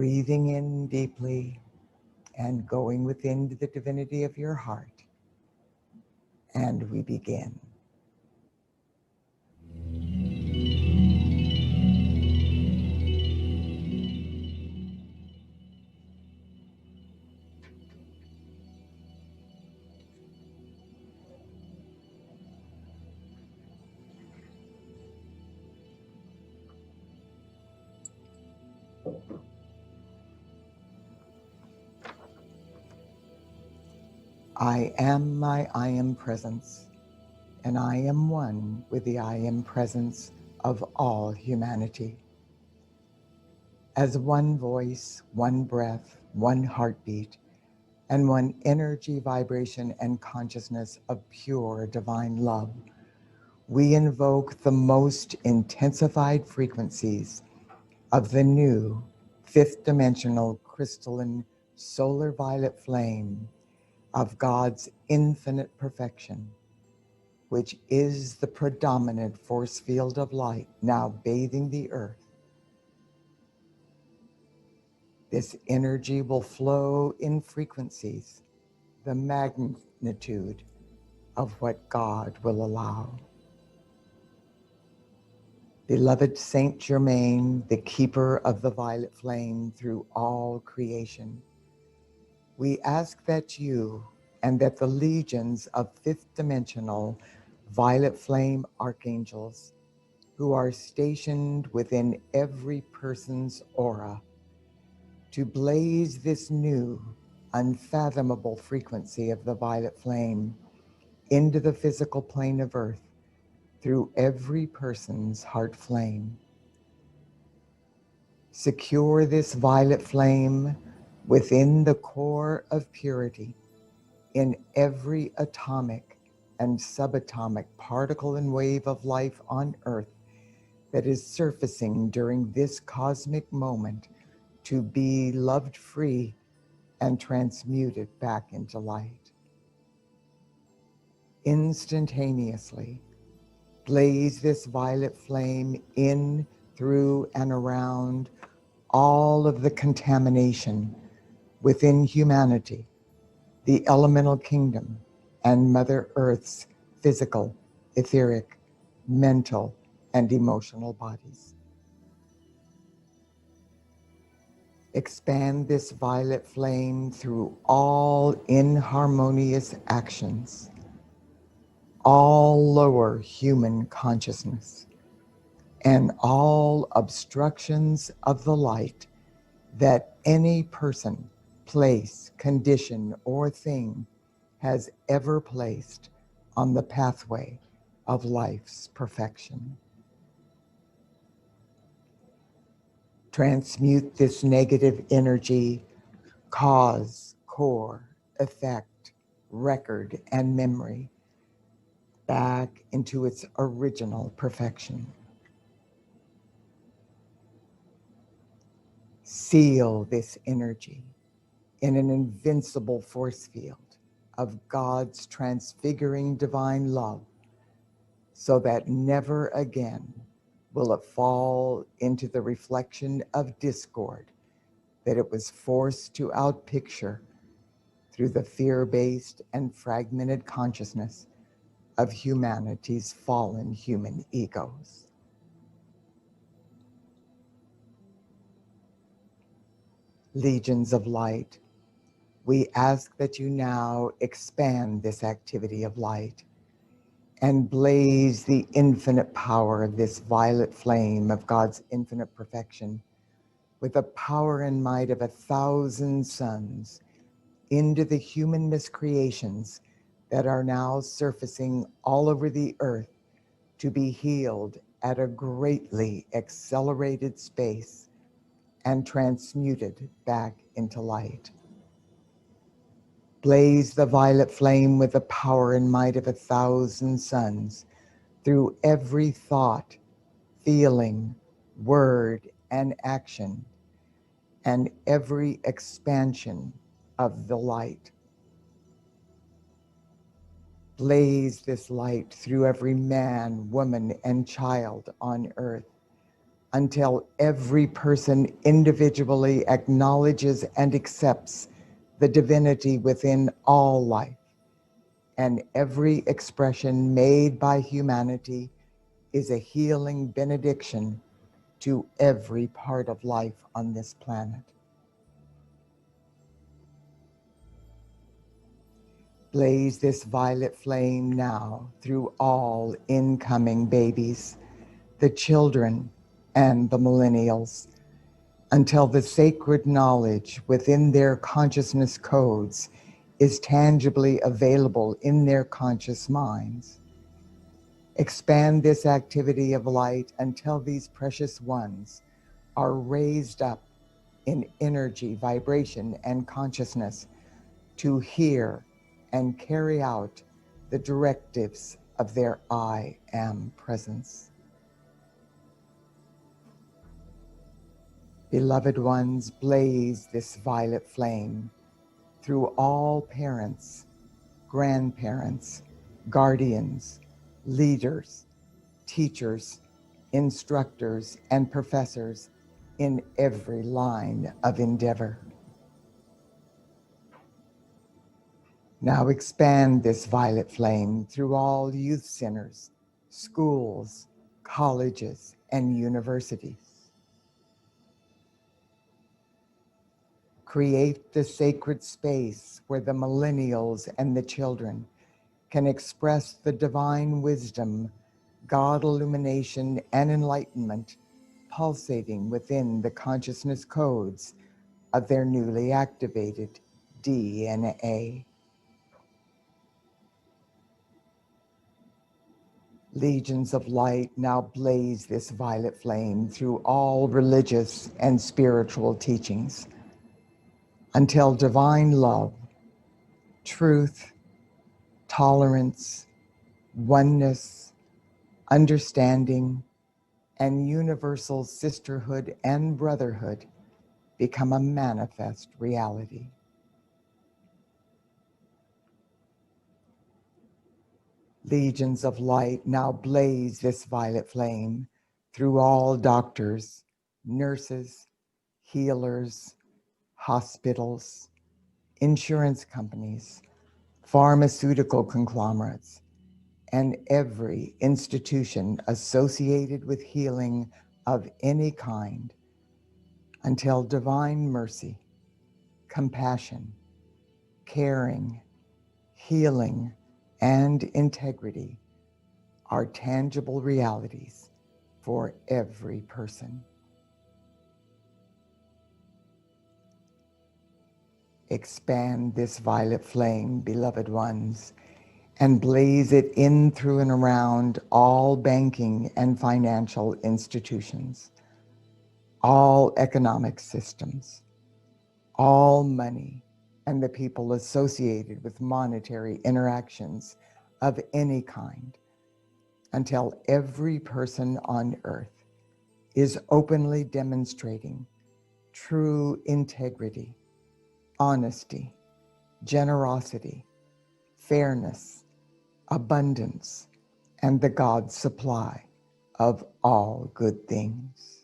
breathing in deeply and going within the divinity of your heart. And we begin. I am my I am presence, and I am one with the I am presence of all humanity. As one voice, one breath, one heartbeat, and one energy, vibration, and consciousness of pure divine love, we invoke the most intensified frequencies of the new fifth dimensional crystalline solar violet flame of God's infinite perfection, which is the predominant force field of light now bathing the earth. This energy will flow in frequencies, the magnitude of what God will allow. Beloved Saint Germain, the keeper of the violet flame through all creation, we ask that you and that the legions of fifth dimensional violet flame archangels who are stationed within every person's aura to blaze this new, unfathomable frequency of the violet flame into the physical plane of earth through every person's heart flame. Secure this violet flame within the core of purity in every atomic and subatomic particle and wave of life on earth that is surfacing during this cosmic moment to be loved free and transmuted back into light. Instantaneously, blaze this violet flame in, through, and around all of the contamination within humanity, the elemental kingdom, and Mother Earth's physical, etheric, mental, and emotional bodies. Expand this violet flame through all inharmonious actions, all lower human consciousness, and all obstructions of the light that any person, place, condition, or thing has ever placed on the pathway of life's perfection. Transmute this negative energy, cause, core, effect, record, and memory back into its original perfection. Seal this energy in an invincible force field of God's transfiguring divine love, so that never again will it fall into the reflection of discord that it was forced to outpicture through the fear-based and fragmented consciousness of humanity's fallen human egos. Legions of light, we ask that you now expand this activity of light and blaze the infinite power of this violet flame of God's infinite perfection with the power and might of 1,000 suns into the human miscreations that are now surfacing all over the earth to be healed at a greatly accelerated space and transmuted back into light. Blaze the violet flame with the power and might of 1,000 suns through every thought, feeling, word, and action, and every expansion of the light. Blaze this light through every man, woman, and child on earth, until every person individually acknowledges and accepts the divinity within all life, and every expression made by humanity is a healing benediction to every part of life on this planet. Blaze this violet flame now through all incoming babies, the children, and the millennials, until the sacred knowledge within their consciousness codes is tangibly available in their conscious minds. Expand this activity of light until these precious ones are raised up in energy, vibration, and consciousness to hear and carry out the directives of their I Am presence. Beloved ones, blaze this violet flame through all parents, grandparents, guardians, leaders, teachers, instructors, and professors in every line of endeavor. Now expand this violet flame through all youth centers, schools, colleges, and universities. Create the sacred space where the millennials and the children can express the divine wisdom, God illumination, and enlightenment pulsating within the consciousness codes of their newly activated DNA. Legions of light now blaze this violet flame through all religious and spiritual teachings until divine love, truth, tolerance, oneness, understanding, and universal sisterhood and brotherhood become a manifest reality. Legions of light now blaze this violet flame through all doctors, nurses, healers, hospitals, insurance companies, pharmaceutical conglomerates, and every institution associated with healing of any kind, until divine mercy, compassion, caring, healing, and integrity are tangible realities for every person. Expand this violet flame, beloved ones, and blaze it in, through, and around all banking and financial institutions, all economic systems, all money, and the people associated with monetary interactions of any kind, until every person on earth is openly demonstrating true integrity, honesty, generosity, fairness, abundance, and the God supply of all good things.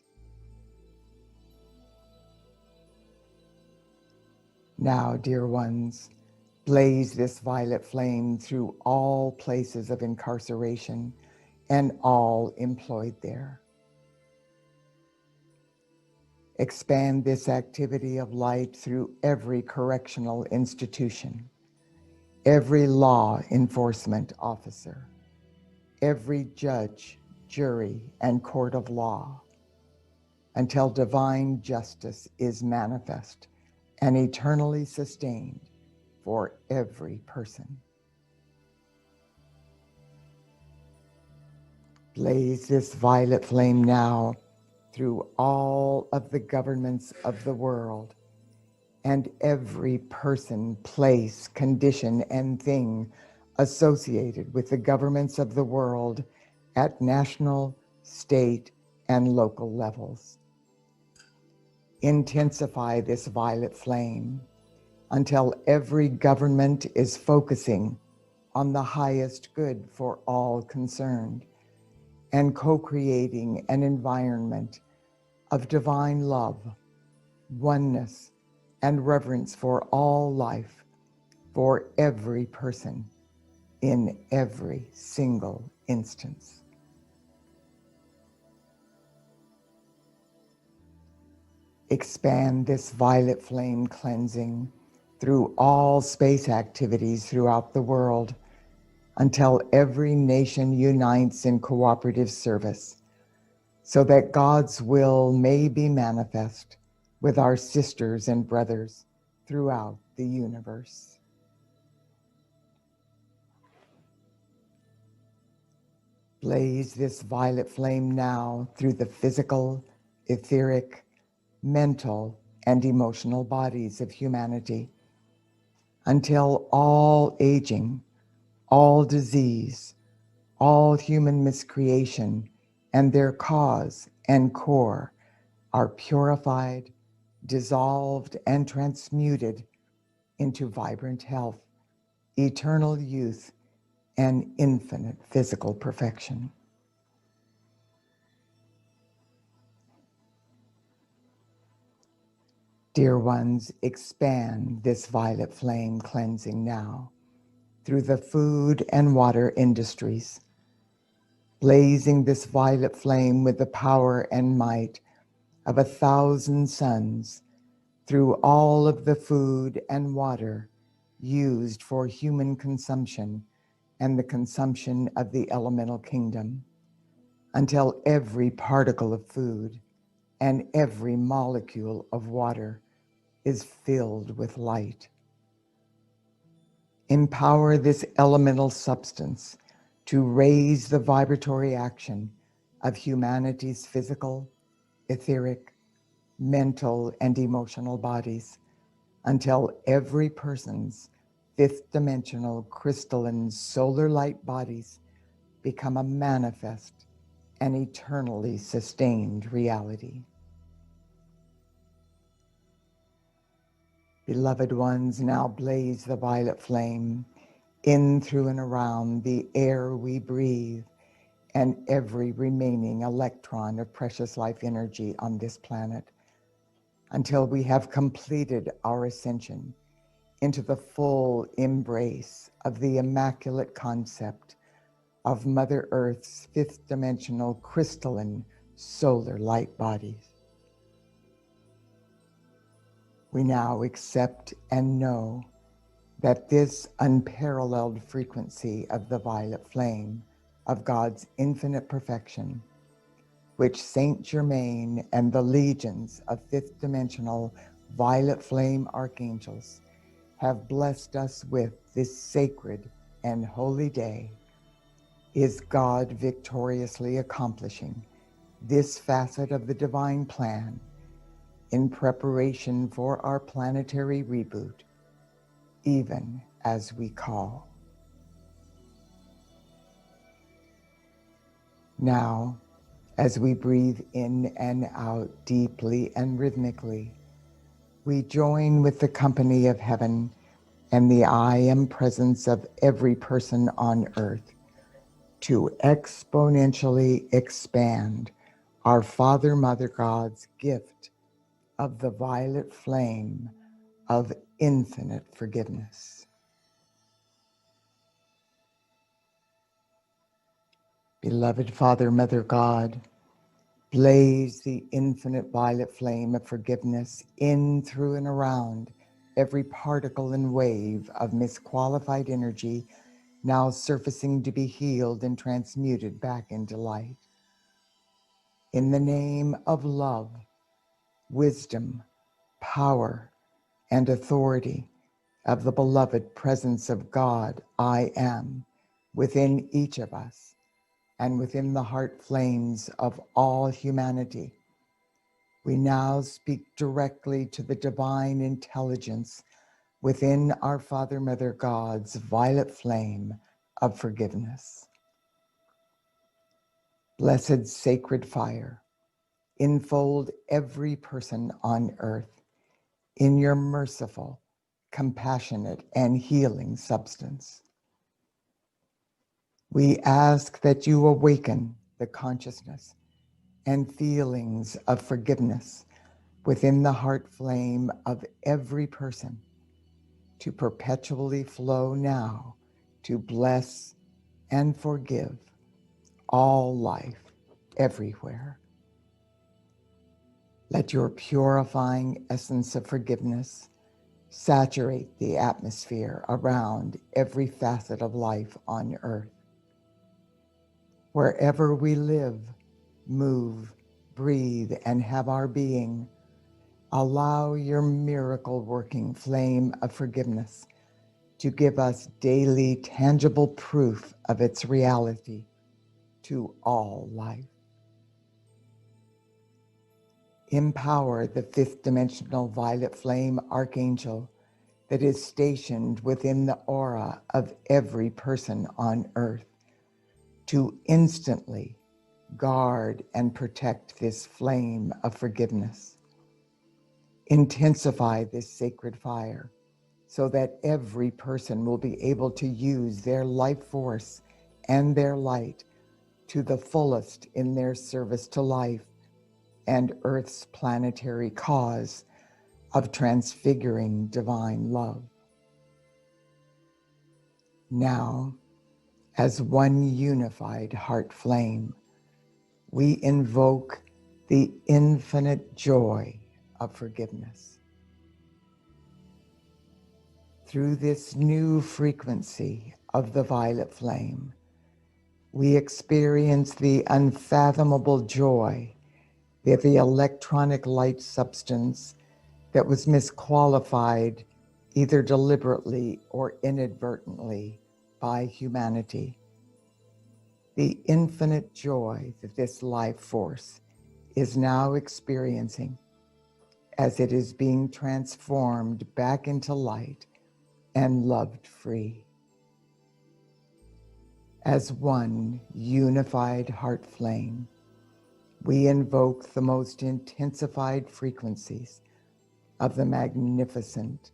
Now, dear ones, blaze this violet flame through all places of incarceration and all employed there. Expand this activity of light through every correctional institution, every law enforcement officer, every judge, jury, and court of law, until divine justice is manifest and eternally sustained for every person. Blaze this violet flame now through all of the governments of the world and every person, place, condition, and thing associated with the governments of the world at national, state, and local levels. Intensify this violet flame until every government is focusing on the highest good for all concerned and co-creating an environment of divine love, oneness, and reverence for all life, for every person, in every single instance. Expand this violet flame cleansing through all space activities throughout the world until every nation unites in cooperative service, so that God's will may be manifest with our sisters and brothers throughout the universe. Blaze this violet flame now through the physical, etheric, mental, and emotional bodies of humanity until all aging, all disease, all human miscreation, and their cause and core are purified, dissolved, and transmuted into vibrant health, eternal youth, and infinite physical perfection. Dear ones, expand this violet flame cleansing now through the food and water industries, blazing this violet flame with the power and might of 1,000 suns through all of the food and water used for human consumption and the consumption of the elemental kingdom, until every particle of food and every molecule of water is filled with light. Empower this elemental substance to raise the vibratory action of humanity's physical, etheric, mental, and emotional bodies until every person's fifth dimensional crystalline solar light bodies become a manifest and eternally sustained reality. Beloved ones, now blaze the violet flame in, through, and around the air we breathe and every remaining electron of precious life energy on this planet until we have completed our ascension into the full embrace of the immaculate concept of Mother Earth's fifth dimensional crystalline solar light bodies. We now accept and know that this unparalleled frequency of the violet flame of God's infinite perfection, which Saint Germain and the legions of fifth dimensional violet flame archangels have blessed us with this sacred and holy day, is God victoriously accomplishing this facet of the divine plan in preparation for our planetary reboot, even as we call. Now, as we breathe in and out deeply and rhythmically, we join with the company of heaven and the I am presence of every person on earth to exponentially expand our Father, Mother God's gift of the violet flame of infinite forgiveness. Beloved Father, Mother God, blaze the infinite violet flame of forgiveness in, through, and around every particle and wave of misqualified energy now surfacing to be healed and transmuted back into light. In the name of love, wisdom, power, and authority of the beloved presence of God, I am, within each of us and within the heart flames of all humanity, we now speak directly to the divine intelligence within our Father, Mother God's violet flame of forgiveness. Blessed sacred fire, enfold every person on earth in your merciful, compassionate, and healing substance. We ask that you awaken the consciousness and feelings of forgiveness within the heart flame of every person to perpetually flow now to bless and forgive all life everywhere. Let your purifying essence of forgiveness saturate the atmosphere around every facet of life on earth. Wherever we live, move, breathe, and have our being, allow your miracle-working flame of forgiveness to give us daily tangible proof of its reality to all life. Empower the fifth dimensional violet flame archangel that is stationed within the aura of every person on earth to instantly guard and protect this flame of forgiveness. Intensify this sacred fire so that every person will be able to use their life force and their light to the fullest in their service to life and Earth's planetary cause of transfiguring divine love. Now, as one unified heart flame, we invoke the infinite joy of forgiveness. Through this new frequency of the violet flame, we experience the unfathomable joy that the electronic light substance that was misqualified either deliberately or inadvertently by humanity. The infinite joy that this life force is now experiencing as it is being transformed back into light and loved free. As one unified heart flame, we invoke the most intensified frequencies of the magnificent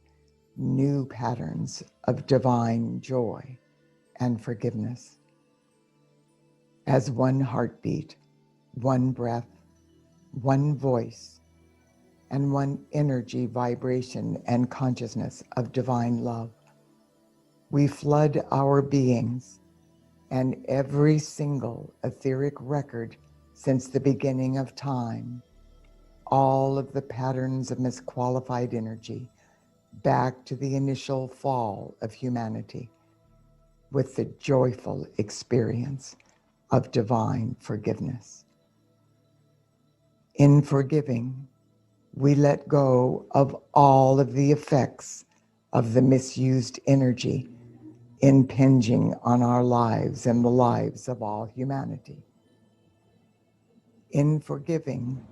new patterns of divine joy and forgiveness. As one heartbeat, one breath, one voice, and one energy, vibration, and consciousness of divine love, we flood our beings and every single etheric record since the beginning of time, all of the patterns of misqualified energy back to the initial fall of humanity with the joyful experience of divine forgiveness. In forgiving, we let go of all of the effects of the misused energy impinging on our lives and the lives of all humanity. In forgiving,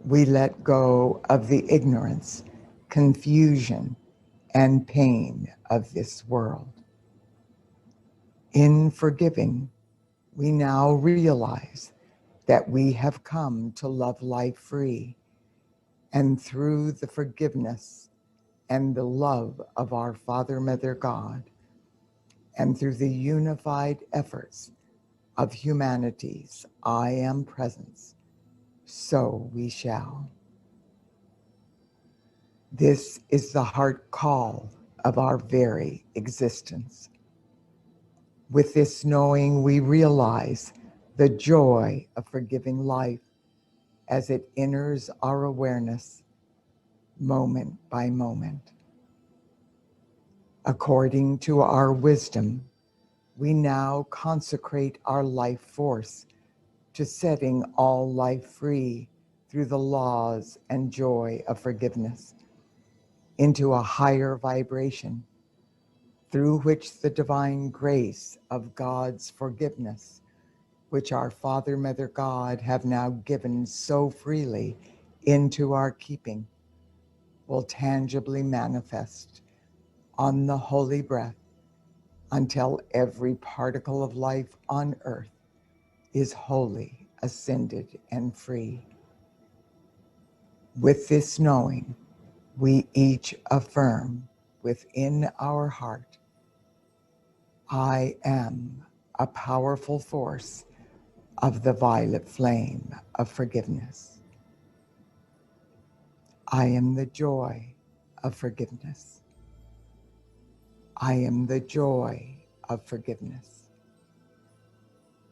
we let go of the ignorance, confusion, and pain of this world. In forgiving, we now realize that we have come to love life free, and through the forgiveness and the love of our Father, Mother, God, and through the unified efforts of humanity's I Am presence, so we shall. This is the heart call of our very existence. With this knowing, we realize the joy of forgiving life as it enters our awareness moment by moment. According to our wisdom, we now consecrate our life force to setting all life free through the laws and joy of forgiveness into a higher vibration through which the divine grace of God's forgiveness, which our Father, Mother, God have now given so freely into our keeping, will tangibly manifest on the holy breath until every particle of life on earth is wholly ascended and free. With this knowing, we each affirm within our heart, I am a powerful force of the violet flame of forgiveness. I am the joy of forgiveness. I am the joy of forgiveness.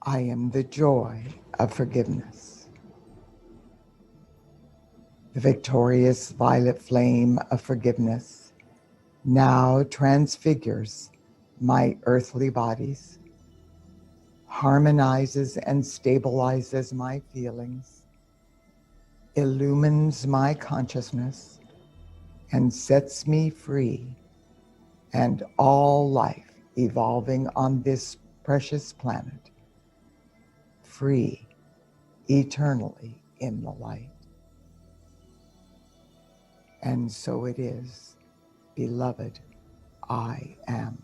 I am the joy of forgiveness. The victorious violet flame of forgiveness now transfigures my earthly bodies, harmonizes and stabilizes my feelings, illumines my consciousness, and sets me free, and all life evolving on this precious planet, free eternally in the light. And so it is, beloved, I am.